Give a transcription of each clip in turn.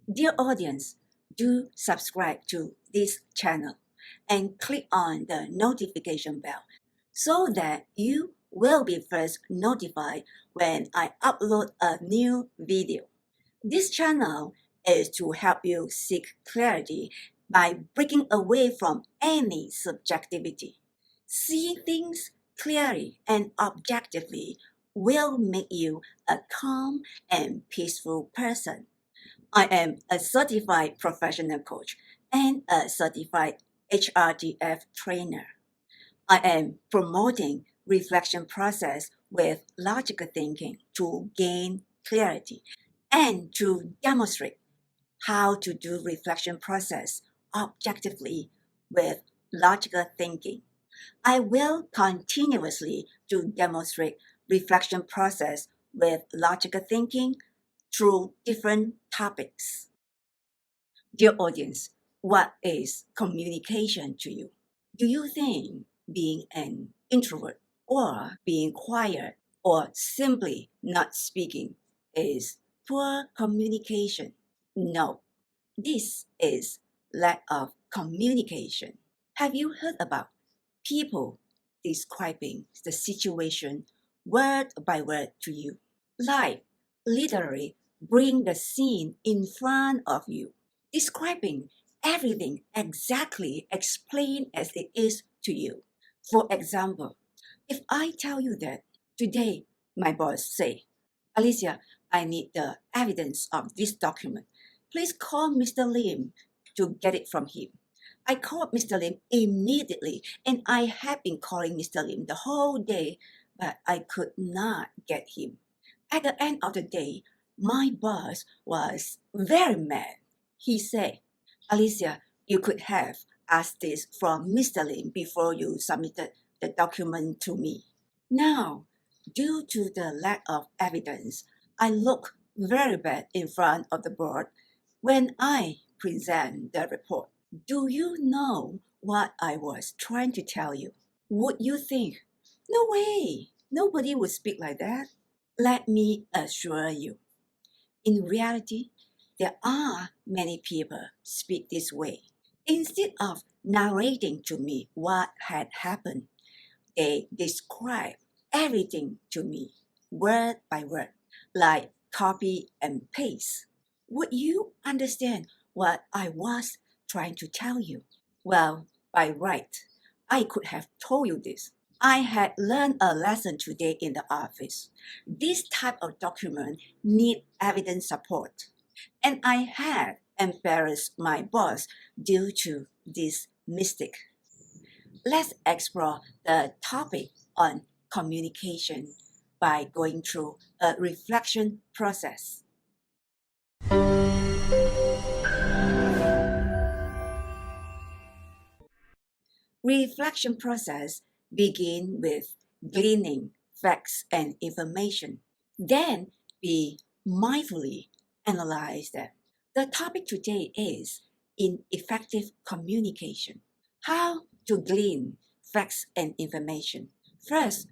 Dear audience, do subscribe to this channel and click on the notification bell so that you will be first notified when I upload a new video. This channel is to help you seek clarity by breaking away from any subjectivity. Seeing things clearly and objectively will make you a calm and peaceful person. I am a certified professional coach and a certified HRTF trainer. I am promoting reflection process with logical thinking to gain clarity and to demonstrate how to do reflection process objectively with logical thinking. I will continuously to demonstrate reflection process with logical thinking through different topics. Dear audience, what is communication to you? Do you think being an introvert or being quiet or simply not speaking is poor communication? No, this is lack of communication. Have you heard about people describing the situation word by word to you? Like literally bring the scene in front of you, describing everything exactly explain as it is to you. For example, if I tell you that today my boss say, Alicia, I need the evidence of this document. Please call Mr. Lim to get it from him. I called Mr. Lim immediately and I have been calling Mr. Lim the whole day, but I could not get him. At the end of the day, my boss was very mad. He said, Alicia, you could have asked this from Mr. Lim before you submitted the document to me. Now, due to the lack of evidence, I look very bad in front of the board when I present the report. Do you know what I was trying to tell you? Would you think, no way, nobody would speak like that? Let me assure you, in reality, there are many people speak this way. Instead of narrating to me what had happened, they describe everything to me, word by word, like copy and paste. Would you understand what I was trying to tell you? Well, by right, I could have told you this. I had learned a lesson today in the office. This type of document need evidence support. And I had embarrassed my boss due to this mistake. Let's explore the topic on communication by going through a reflection process. Reflection process begin with gleaning facts and information. Then we mindfully analyze them. The topic today is ineffective communication. How to glean facts and information. First,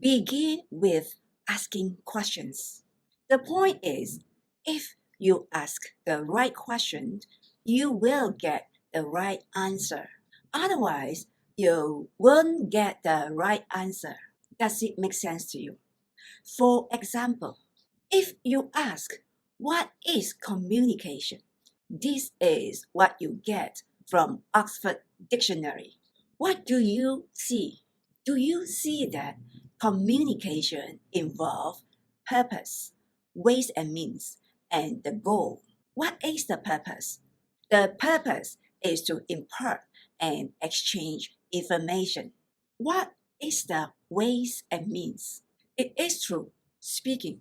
begin with asking questions. The point is, if you ask the right question, you will get the right answer. Otherwise, you won't get the right answer. Does it make sense to you? For example, if you ask, what is communication? This is what you get from Oxford Dictionary. What do you see? Do you see that communication involves purpose, ways and means, and the goal? What is the purpose? The purpose is to impart and exchange information. What is the ways and means? It is through speaking,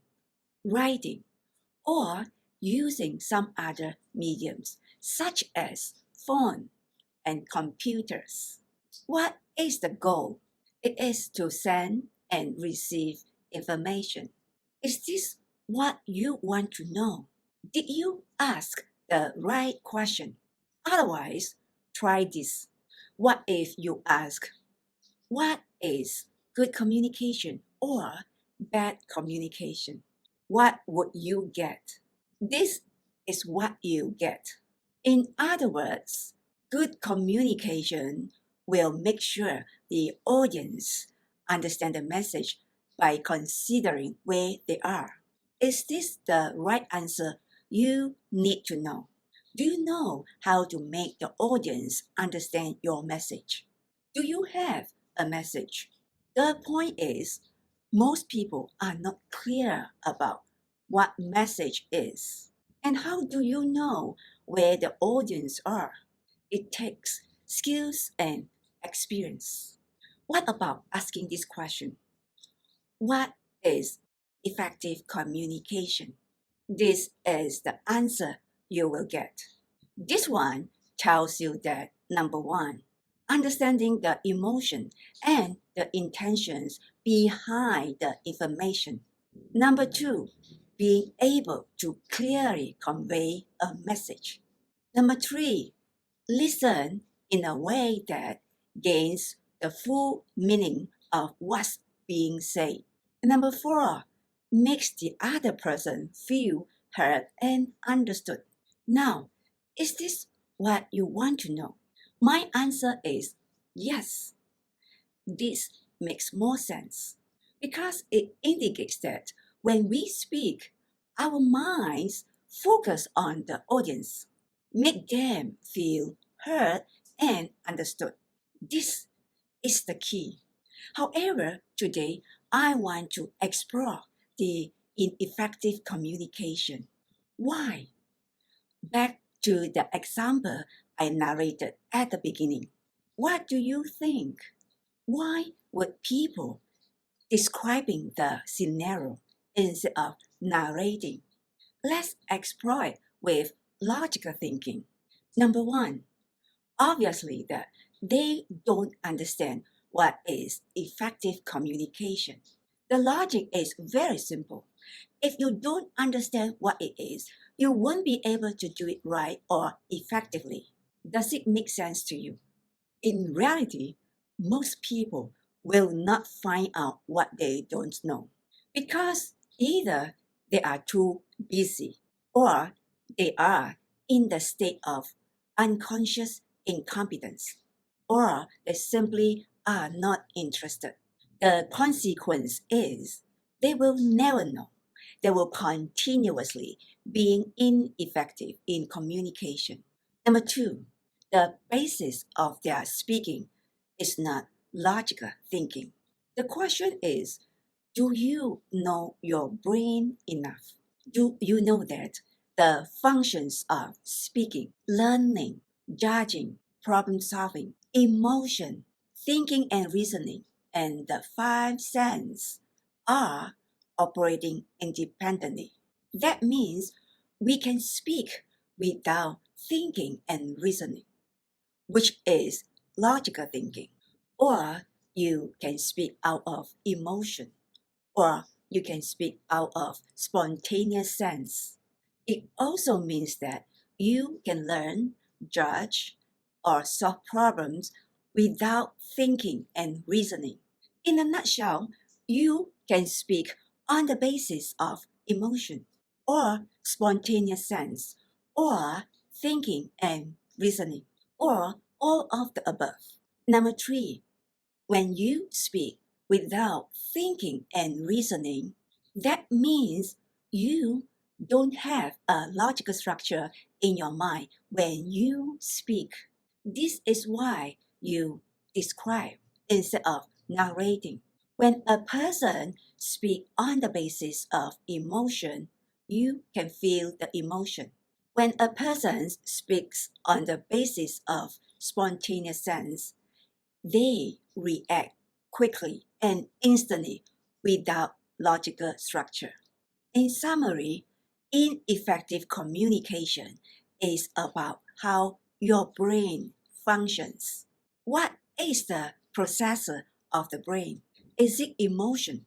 writing, or using some other mediums such as phone and computers. What is the goal? It is to send and receive information. Is this what you want to know? Did you ask the right question? Otherwise, try this. What if you ask, what is good communication or bad communication? What would you get? This is what you get. In other words, good communication will make sure the audience understand the message by considering where they are. Is this the right answer? You need to know. Do you know how to make the audience understand your message? Do you have a message? The point is, most people are not clear about what message is. And how do you know where the audience are? It takes skills and experience. What about asking this question? What is effective communication? This is the answer you will get. This one tells you that number one, understanding the emotion and the intentions behind the information. Number two, being able to clearly convey a message. Number three, listen in a way that gains the full meaning of what's being said. Number four, makes the other person feel heard and understood. Now, is this what you want to know? My answer is yes. This makes more sense because it indicates that when we speak, our minds focus on the audience, make them feel heard and understood. This is the key. However, today I want to explore the ineffective communication. Why? Back to the example I narrated at the beginning. What do you think? Why would people describing the scenario instead of narrating? Let's explore it with logical thinking. Number one, obviously that they don't understand what is effective communication. The logic is very simple. If you don't understand what it is, you won't be able to do it right or effectively. Does it make sense to you? In reality, most people will not find out what they don't know because either they are too busy or they are in the state of unconscious incompetence or they simply are not interested. The consequence is they will never know. They will continuously being ineffective in communication. Number two, the basis of their speaking is not logical thinking. The question is, do you know your brain enough? Do you know that the functions of speaking, learning, judging, problem solving, emotion, thinking and reasoning, and the five senses are operating independently? That means we can speak without thinking and reasoning, which is logical thinking. Or you can speak out of emotion, or you can speak out of spontaneous sense. It also means that you can learn, judge, or solve problems without thinking and reasoning. In a nutshell, you can speak on the basis of emotion, or spontaneous sense, or thinking and reasoning, or all of the above. Number three, when you speak without thinking and reasoning, that means you don't have a logical structure in your mind when you speak. This is why you describe instead of narrating. When a person speaks on the basis of emotion, you can feel the emotion. When a person speaks on the basis of spontaneous sense, they react quickly and instantly without logical structure. In summary, ineffective communication is about how your brain functions. What is the processor of the brain? Is it emotion?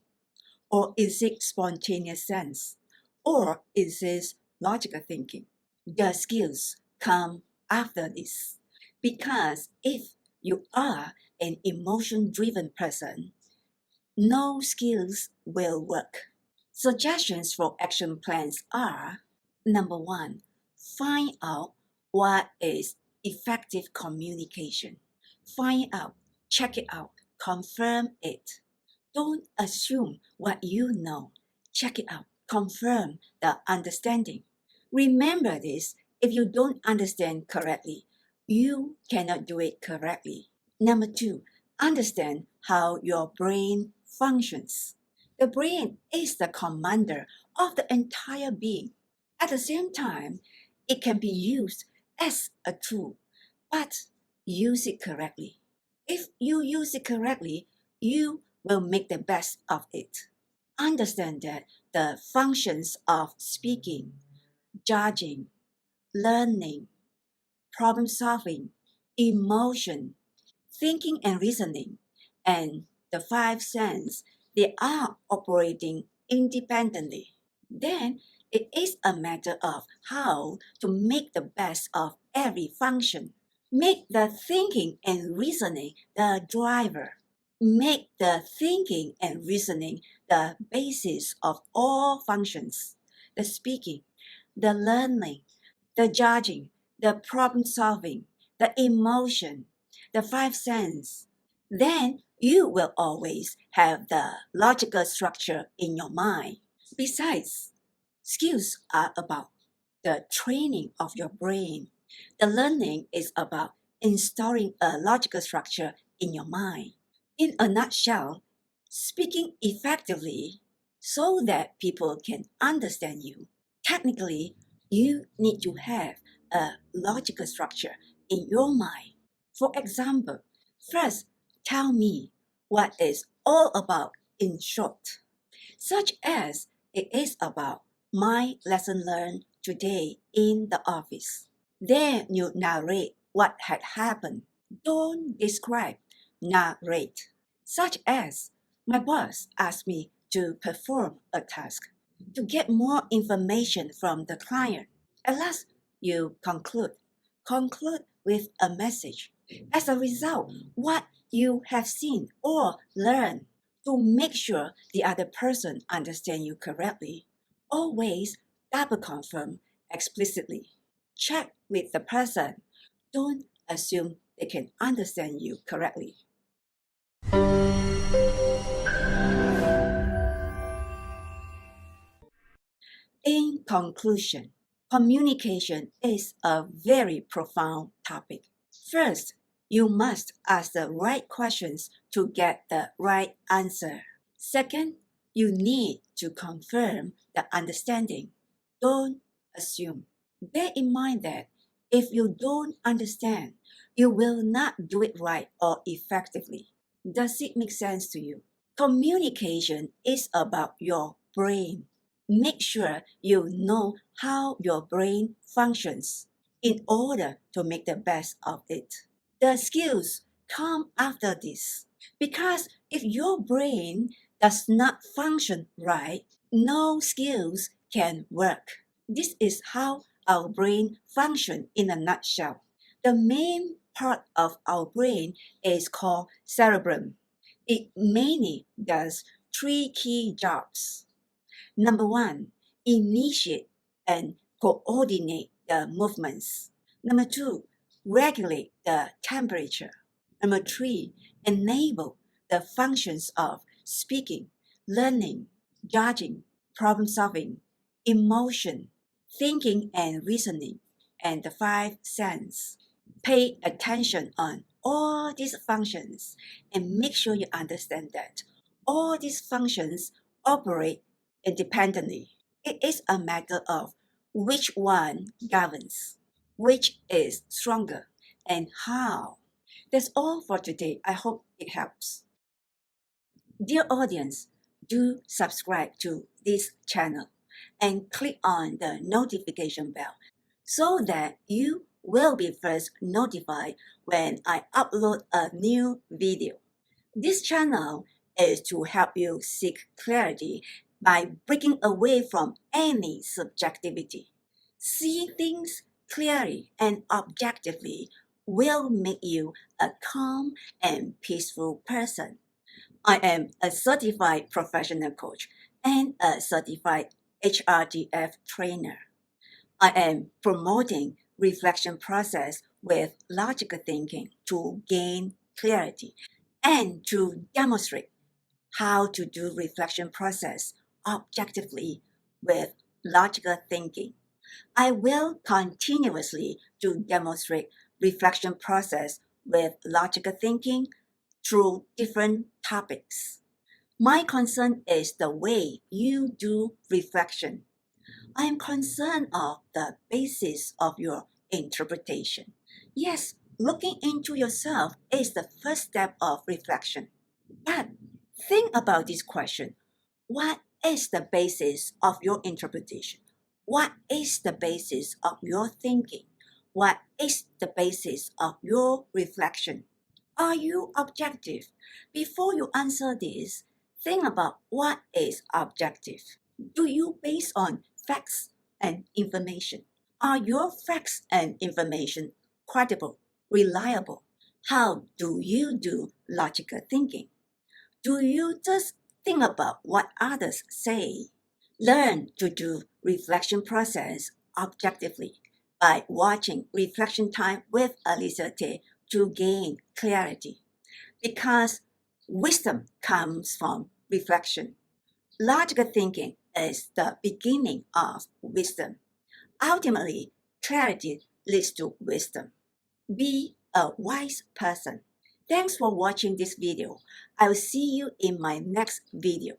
Or is it spontaneous sense? Or is it logical thinking? The skills come after this. Because if you are an emotion driven person, no skills will work. Suggestions for action plans are: number one, Find out what is effective communication. Find out, check it out, confirm it. Don't assume what you know. Check it out, confirm the understanding. Remember this, if you don't understand correctly, you cannot do it correctly. Number two, understand how your brain functions. The brain is the commander of the entire being. At the same time, it can be used as a tool, but use it correctly. If you use it correctly, you will make the best of it. Understand that the functions of speaking, judging, learning, problem solving, emotion, thinking and reasoning, and the five senses, they are operating independently. Then it is a matter of how to make the best of every function. Make the thinking and reasoning the driver. Make the thinking and reasoning the basis of all functions. The speaking, the learning, the judging, the problem solving, the emotion, the five senses. Then you will always have the logical structure in your mind. Besides, skills are about the training of your brain. The learning is about installing a logical structure in your mind. In a nutshell, speaking effectively so that people can understand you. Technically, you need to have a logical structure in your mind. For example, first tell me what it's all about in short, such as it is about my lesson learned today in the office. Then you narrate what had happened. Don't describe, narrate. Such as my boss asked me to perform a task to get more information from the client. At last, you conclude. Conclude with a message. As a result, what you have seen or learned to make sure the other person understands you correctly. Always double confirm explicitly. Check with the person. Don't assume they can understand you correctly. In conclusion, communication is a very profound topic. First, you must ask the right questions to get the right answer. Second, you need to confirm the understanding. Don't assume. Bear in mind that if you don't understand, you will not do it right or effectively. Does it make sense to you? Communication is about your brain. Make sure you know how your brain functions in order to make the best of it. The skills come after this because if your brain does not function right, no skills can work. This is how our brain functions in a nutshell. The main part of our brain is called cerebrum. It mainly does three key jobs. Number one, initiate and coordinate the movements. Number two, regulate the temperature. Number three, enable the functions of speaking, learning, judging, problem solving, emotion, thinking and reasoning, and the five senses. Pay attention on all these functions and make sure you understand that all these functions operate independently. It is a matter of which one governs, which is stronger, and how. That's all for today. I hope it helps. Dear audience, do subscribe to this channel and click on the notification bell so that you will be first notified when I upload a new video. This channel is to help you seek clarity by breaking away from any subjectivity. Seeing things clearly and objectively will make you a calm and peaceful person. I am a certified professional coach and a certified HRTF trainer. I am promoting reflection process with logical thinking to gain clarity and to demonstrate how to do reflection process objectively with logical thinking. I will continuously to demonstrate reflection process with logical thinking through different topics. My concern is the way you do reflection. I am concerned of the basis of your interpretation. Yes, looking into yourself is the first step of reflection. But think about this question. What is the basis of your interpretation? What is the basis of your thinking? What is the basis of your reflection? Are you objective? Before you answer this, think about what is objective. Do you base on facts and information? Are your facts and information credible, reliable? How do you do logical thinking? Do you just think about what others say? Learn to do reflection process objectively by watching Reflection Time with Alicia Tay to gain clarity. Because wisdom comes from reflection. Logical thinking is the beginning of wisdom. Ultimately, clarity leads to wisdom. Be a wise person. Thanks for watching this video. I will see you in my next video.